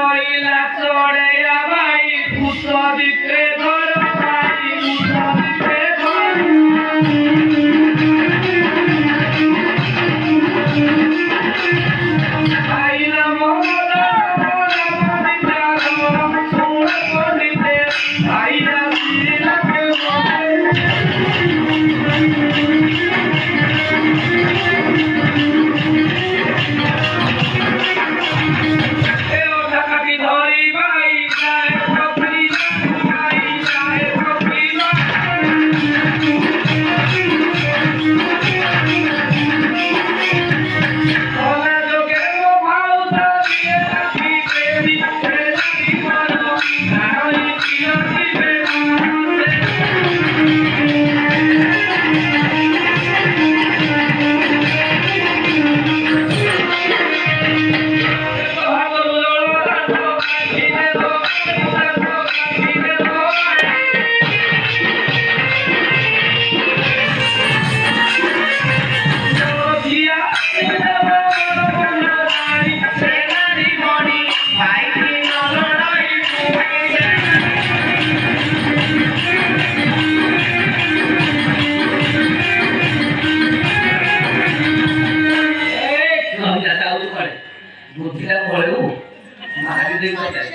ওইলা চড়ে আমাই পুতো দিতে ধরো ভাই পুতো দিতে ধরো আইলা মোরা বুদ্ধিটা পড়েও মাটি দিয়ে যায়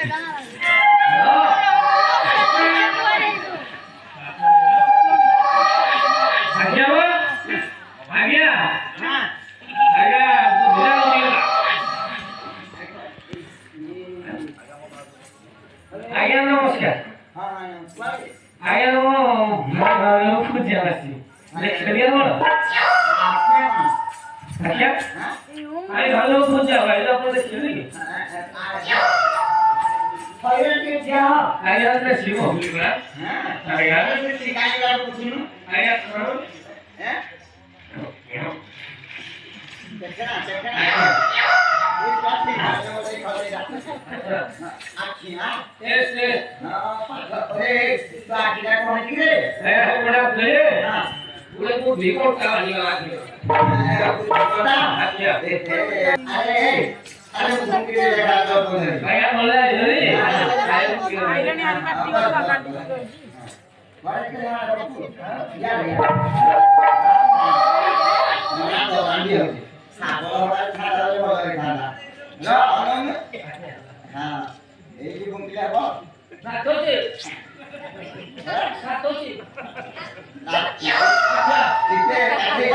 আজ্ঞা নমস্কার আজ্ঞা নম খুঁজে আসছি খেলিয়া বলো আজ্ঞা আরে ভালো খুঁজে ভাই আপনাদের খেলি আজ্ঞা আমরা শিব আজ্ঞা আজ্ঞা হ্যাঁ দেখনা इस बात से भाषा में खड़े रहते अच्छी ना यस यस अरे तो आगे क्या कौन सी रे है बड़ा प्ले हां पूरे को रिकॉर्ड करा लिया आज अच्छा अरे अरे मुझे लगा तो भैया बोला है जल्दी आइरन यार काटी को काटी बड़े के यार यार ना तो आंधी होती साबोला खाना ले बोले खाना ना अनंग हां এই কি বঙ্কিলা বল না তোছে না তোছে আচ্ছা ইতে কাটে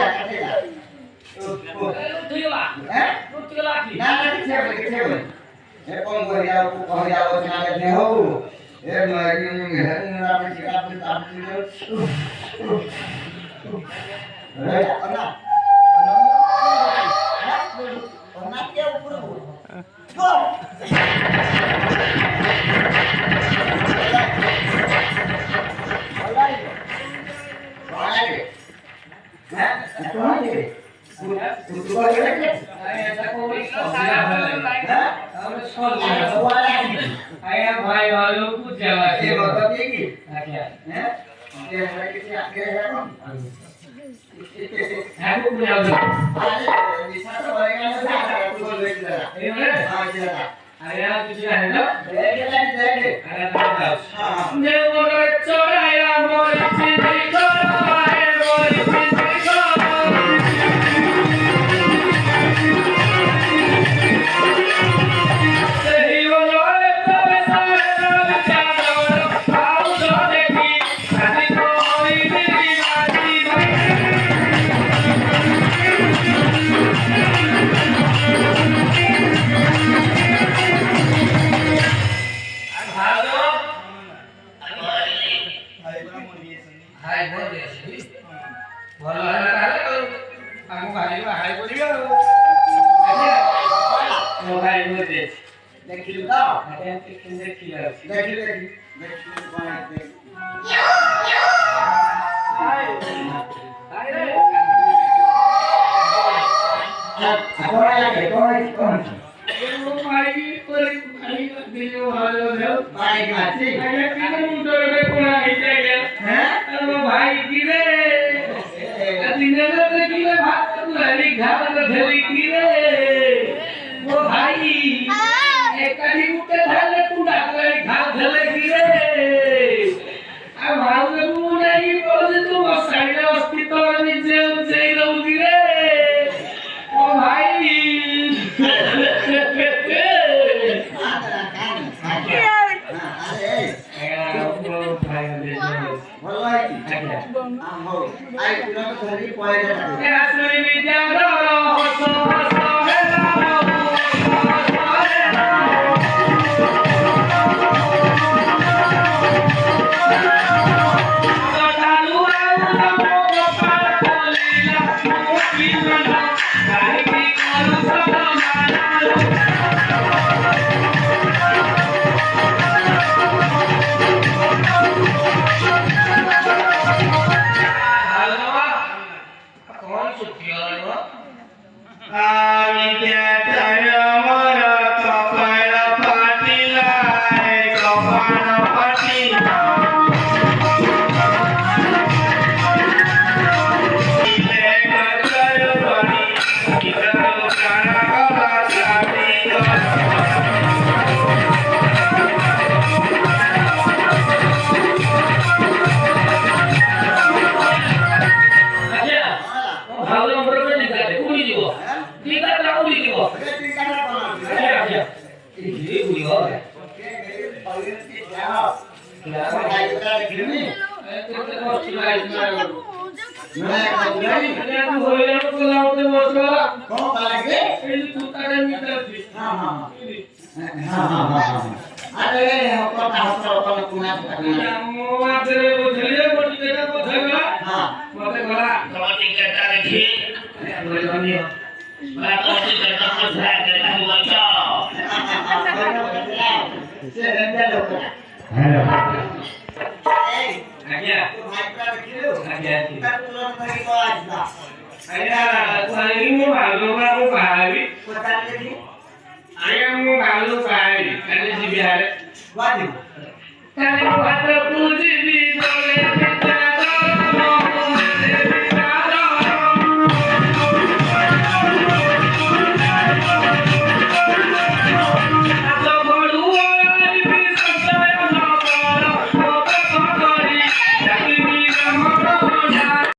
তুই লা হ্যাঁ তুই লা কি না না কিছে বলে এ কোন কহিয়া না নে হো এ নয় না আপনি আপনি রে না Anaknya ukur go. Aku punya bisa tuh barengan aku boleh juga. Ayah tujuh ada. Ada tahu. Dewa coraya mau cinta भाई ହଉ ଆଇ ତୁରନ୍ତ ଧରି ପଳେଇ ଯା ଏ ଆସୁରି ବିଦ୍ୟାଧର ହସ ହସ ହେଲା Kali mu hatta puji